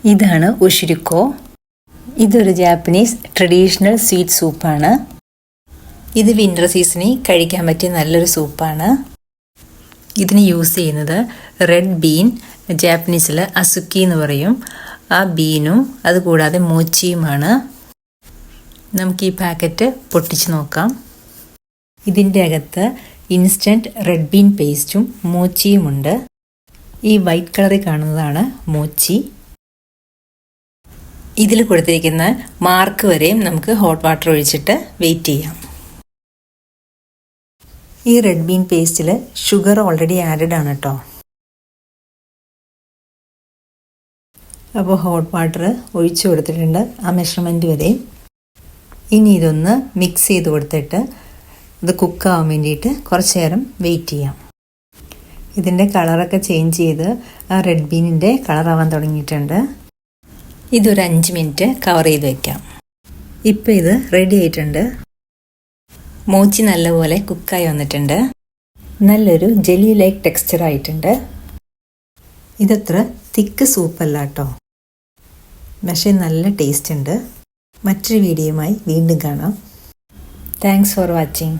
ഇതാണ് ഒഷിരുക്കോ. ഇതൊരു Japanese traditional sweet സൂപ്പാണ്. ഇത് വിൻ്റർ സീസണിൽ കഴിക്കാൻ പറ്റിയ നല്ലൊരു സൂപ്പാണ്. ഇതിന് യൂസ് ചെയ്യുന്നത് റെഡ് ബീൻ, ജാപ്പനീസിൽ അസുക്കി എന്ന് പറയും. ആ ബീനും അതുകൂടാതെ മോച്ചിയുമാണ്. നമുക്ക് ഈ പാക്കറ്റ് പൊട്ടിച്ച് നോക്കാം. ഇതിൻ്റെ അകത്ത് ഇൻസ്റ്റൻറ്റ് റെഡ് ബീൻ പേസ്റ്റും മോച്ചിയുമുണ്ട്. ഈ വൈറ്റ് കളറിൽ കാണുന്നതാണ് മോച്ചി. ഇതിൽ കൊടുത്തിരിക്കുന്ന മാർക്ക് വരെയും നമുക്ക് ഹോട്ട് വാട്ടർ ഒഴിച്ചിട്ട് വെയിറ്റ് ചെയ്യാം. ഈ റെഡ് ബീൻ പേസ്റ്റിൽ ഷുഗർ ഓൾറെഡി ആഡഡ് ആണ് കേട്ടോ. അപ്പോൾ ഹോട്ട് വാട്ടർ ഒഴിച്ചു കൊടുത്തിട്ടുണ്ട് ആ മെഷർമെൻറ്റ് വരെയും. ഇനി ഇതൊന്ന് മിക്സ് ചെയ്ത് കൊടുത്തിട്ട് ഇത് കുക്കാവാൻ വേണ്ടിയിട്ട് കുറച്ച് നേരം വെയിറ്റ് ചെയ്യാം. ഇതിൻ്റെ കളറൊക്കെ ചേഞ്ച് ചെയ്ത് ആ റെഡ് ബീനിൻ്റെ കളറാവാൻ തുടങ്ങിയിട്ടുണ്ട്. ഇതൊരു 5 മിനിറ്റ് കവർ ചെയ്ത് വയ്ക്കാം. ഇപ്പോൾ ഇത് റെഡി ആയിട്ടുണ്ട്. മോച്ചി നല്ലപോലെ കുക്കായി വന്നിട്ടുണ്ട്. നല്ലൊരു ജെല്ലി ലൈക്ക് ടെക്സ്ചർ ആയിട്ടുണ്ട്. ഇതത്ര തിക്ക് സൂപ്പല്ല കേട്ടോ, പക്ഷേ നല്ല ടേസ്റ്റ് ഉണ്ട്. മറ്റൊരു വീഡിയോയുമായി വീണ്ടും കാണാം. Thanks for watching.